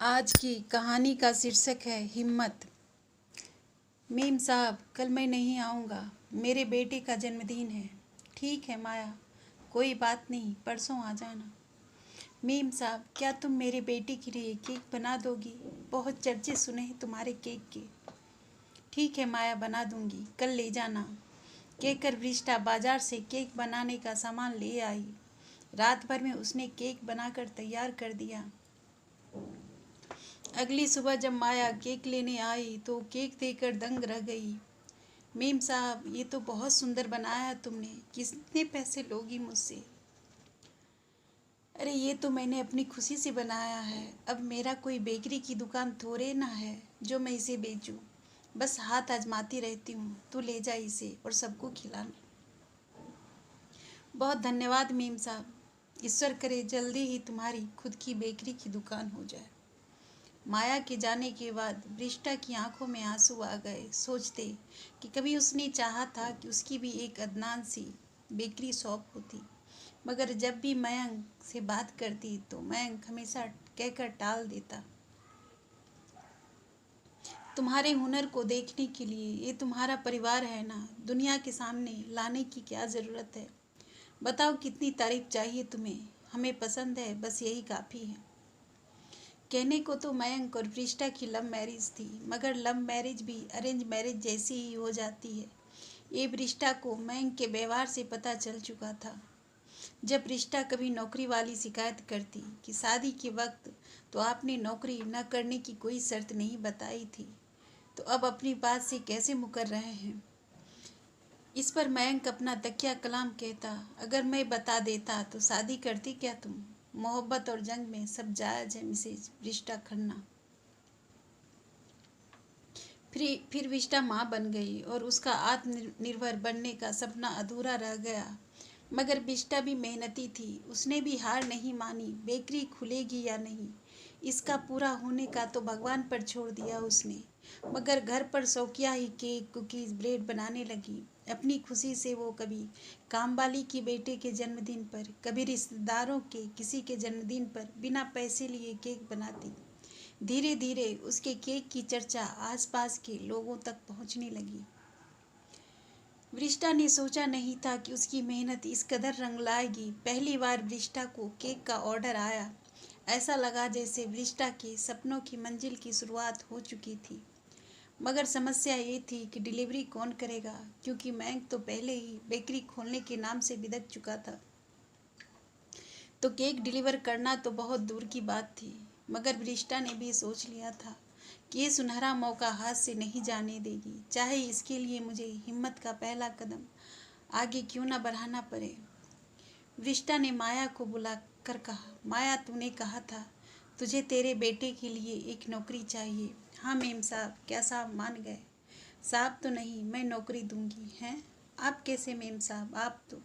आज की कहानी का शीर्षक है हिम्मत। मीम साहब, कल मैं नहीं आऊँगा, मेरे बेटे का जन्मदिन है। ठीक है माया, कोई बात नहीं, परसों आ जाना। मीम साहब, क्या तुम मेरे बेटे के लिए केक बना दोगी? बहुत चर्चे सुने हैं तुम्हारे केक के। ठीक है माया, बना दूंगी, कल ले जाना। कहकर वृष्टा बाजार से केक बनाने का सामान ले आई। रात भर में उसने केक बनाकर तैयार कर दिया। अगली सुबह जब माया केक लेने आई तो केक देखकर दंग रह गई। मीम साहब, ये तो बहुत सुंदर बनाया है तुमने, कितने पैसे लोगी मुझसे? अरे ये तो मैंने अपनी खुशी से बनाया है। अब मेरा कोई बेकरी की दुकान थोड़े ना है जो मैं इसे बेचूं। बस हाथ आजमाती रहती हूँ। तू ले जा इसे और सबको खिलाना। बहुत धन्यवाद मीम साहब। ईश्वर करे जल्दी ही तुम्हारी खुद की बेकरी की दुकान हो जाए। माया के जाने के बाद वृष्टा की आंखों में आंसू आ गए, सोचते कि कभी उसने चाहा था कि उसकी भी एक अदनान सी बेकरी शॉप होती। मगर जब भी मयंक से बात करती तो मयंक हमेशा कहकर टाल देता, तुम्हारे हुनर को देखने के लिए ये तुम्हारा परिवार है ना, दुनिया के सामने लाने की क्या ज़रूरत है? बताओ कितनी तारीफ चाहिए तुम्हें? हमें पसंद है, बस यही काफ़ी है। कहने को तो मयंक और वृष्टा की लव मैरिज थी, मगर लव मैरिज भी अरेंज मैरिज जैसी ही हो जाती है। ये वृष्टा को मयंक के व्यवहार से पता चल चुका था। जब वृष्टा कभी नौकरी वाली शिकायत करती कि शादी के वक्त तो आपने नौकरी न करने की कोई शर्त नहीं बताई थी, तो अब अपनी बात से कैसे मुकर रहे हैं? इस पर मयंक अपना तकिया कलाम कहता, अगर मैं बता देता तो शादी करती क्या तुम? मोहब्बत और जंग में सब जायज है मिसेज वृष्टा खन्ना। फिर विष्टा माँ बन गई और उसका आत्मनिर्भर बनने का सपना अधूरा रह गया। मगर विष्टा भी मेहनती थी, उसने भी हार नहीं मानी। बेकरी खुलेगी या नहीं, इसका पूरा होने का तो भगवान पर छोड़ दिया उसने। मगर घर पर शौकिया ही केक कुकीज़ ब्रेड बनाने लगी। अपनी खुशी से वो कभी कामवाली की बेटे के जन्मदिन पर, कभी रिश्तेदारों के किसी के जन्मदिन पर बिना पैसे लिए केक बनाती। धीरे धीरे उसके केक की चर्चा आसपास के लोगों तक पहुंचने लगी। वृष्टा ने सोचा नहीं था कि उसकी मेहनत इस कदर रंग लाएगी। पहली बार वृष्टा को केक का ऑर्डर आया, ऐसा लगा जैसे वृष्टा के सपनों की मंजिल की शुरुआत हो चुकी थी। मगर समस्या ये थी कि डिलीवरी कौन करेगा, क्योंकि मयंक तो पहले ही बेकरी खोलने के नाम से बिदक चुका था। तो केक डिलीवर करना तो बहुत दूर की बात थी। मगर वृष्टा ने भी सोच लिया था कि ये सुनहरा मौका हाथ से नहीं जाने देगी, चाहे इसके लिए मुझे हिम्मत का पहला कदम आगे क्यों ना बढ़ाना पड़े। वृष्टा ने माया को बुलाकर कहा, माया, तूने कहा था तुझे तेरे बेटे के लिए एक नौकरी चाहिए। हाँ मेम साहब। क्या साहब मान गए? साहब तो नहीं, मैं नौकरी दूंगी। हैं? आप कैसे मेम साहब? आप तो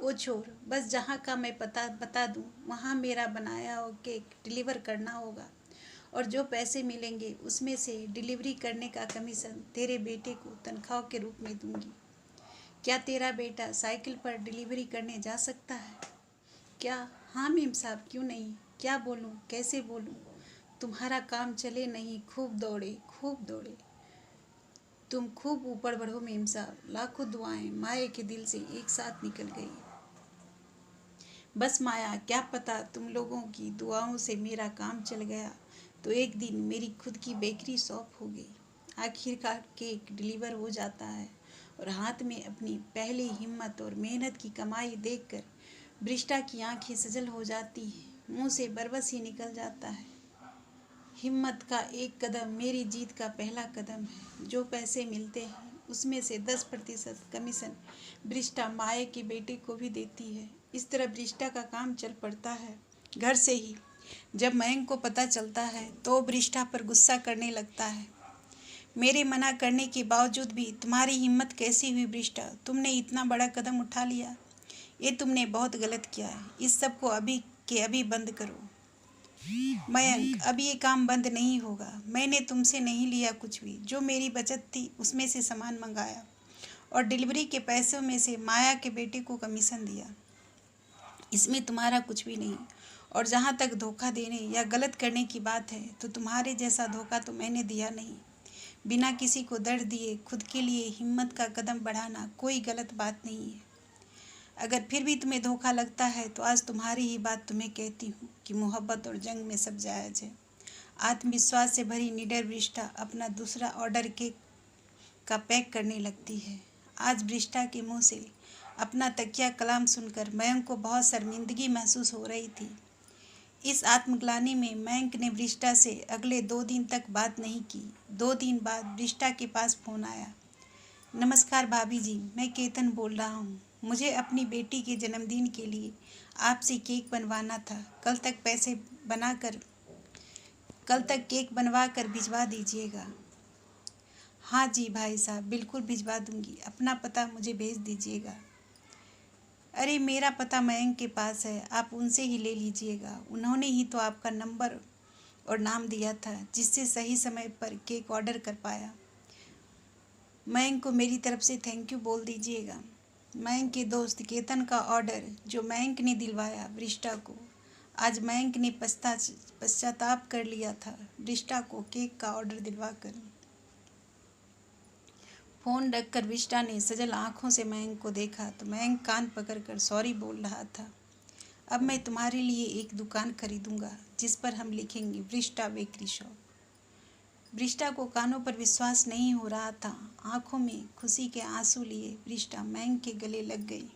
ओ छोड़, बस जहाँ का मैं पता बता दूँ वहाँ मेरा बनाया हुआ केक डिलीवर करना होगा, और जो पैसे मिलेंगे उसमें से डिलीवरी करने का कमीशन तेरे बेटे को तनख्वाह के रूप में दूंगी। क्या तेरा बेटा साइकिल पर डिलीवरी करने जा सकता है? क्या? हाँ मेम साहब, क्यों नहीं। क्या बोलूँ, कैसे बोलूँ? तुम्हारा काम चले नहीं, खूब दौड़े, खूब दौड़े। तुम खूब ऊपर बढ़ो मेम साहब। लाखों दुआएं माए के दिल से एक साथ निकल गई। बस माया, क्या पता तुम लोगों की दुआओं से मेरा काम चल गया तो एक दिन मेरी खुद की बेकरी शॉप हो गई। आखिरकार केक डिलीवर हो जाता है और हाथ में अपनी पहली हिम्मत और मेहनत की कमाई देखकर वृष्टा की आंखें सजल हो जाती हैं, मुंह से बरबस ही निकल जाता है। हिम्मत का एक कदम मेरी जीत का पहला कदम है। जो पैसे मिलते हैं उसमें से 10% कमीशन वृष्टा माए के बेटे को भी देती है। इस तरह वृष्टा का काम चल पड़ता है घर से ही। जब मयंक को पता चलता है तो वृष्टा पर गुस्सा करने लगता है। मेरे मना करने के बावजूद भी तुम्हारी हिम्मत कैसी हुई वृष्टा? तुमने इतना बड़ा कदम उठा लिया। ये तुमने बहुत गलत किया है। इस सब को अभी के अभी बंद करो। मयंक, अब ये काम बंद नहीं होगा। मैंने तुमसे नहीं लिया कुछ भी। जो मेरी बचत थी उसमें से सामान मंगाया और डिलीवरी के पैसों में से माया के बेटे को कमीशन दिया। इसमें तुम्हारा कुछ भी नहीं। और जहाँ तक धोखा देने या गलत करने की बात है तो तुम्हारे जैसा धोखा तो मैंने दिया नहीं। बिना किसी को दर्द दिए खुद के लिए हिम्मत का कदम बढ़ाना कोई गलत बात नहीं है। अगर फिर भी तुम्हें धोखा लगता है तो आज तुम्हारी ही बात तुम्हें कहती हूँ कि मोहब्बत और जंग में सब जायज़ है। आत्मविश्वास से भरी निडर वृष्टा अपना दूसरा ऑर्डर केक का पैक करने लगती है। आज वृष्टा के मुंह से अपना तकिया कलाम सुनकर मयंक को बहुत शर्मिंदगी महसूस हो रही थी। इस आत्मग्लानि में मयंक ने वृष्टा से अगले 2 दिन तक बात नहीं की। 2 दिन बाद वृष्टा के पास फ़ोन आया। नमस्कार भाभी जी, मैं केतन बोल रहा हूँ। मुझे अपनी बेटी के जन्मदिन के लिए आपसे केक बनवाना था। कल तक केक बनवा कर भिजवा दीजिएगा। हाँ जी भाई साहब, बिल्कुल भिजवा दूंगी। अपना पता मुझे भेज दीजिएगा। अरे मेरा पता मयंक के पास है, आप उनसे ही ले लीजिएगा। उन्होंने ही तो आपका नंबर और नाम दिया था जिससे सही समय पर केक ऑर्डर कर पाया। मयंक को मेरी तरफ से थैंक यू बोल दीजिएगा। मयंक के दोस्त केतन का ऑर्डर जो मयंक ने दिलवाया वृष्टा को, आज मयंक ने पश्चाताप कर लिया था वृष्टा को केक का ऑर्डर दिलवाकर। फ़ोन रखकर वृष्टा ने सजल आँखों से मयंक को देखा तो मयंक कान पकड़कर सॉरी बोल रहा था। अब मैं तुम्हारे लिए एक दुकान खरीदूंगा जिस पर हम लिखेंगे वृष्टा बेकरी शॉप। वृष्टा को कानों पर विश्वास नहीं हो रहा था। आंखों में खुशी के आंसू लिए वृष्टा मयंक के गले लग गई।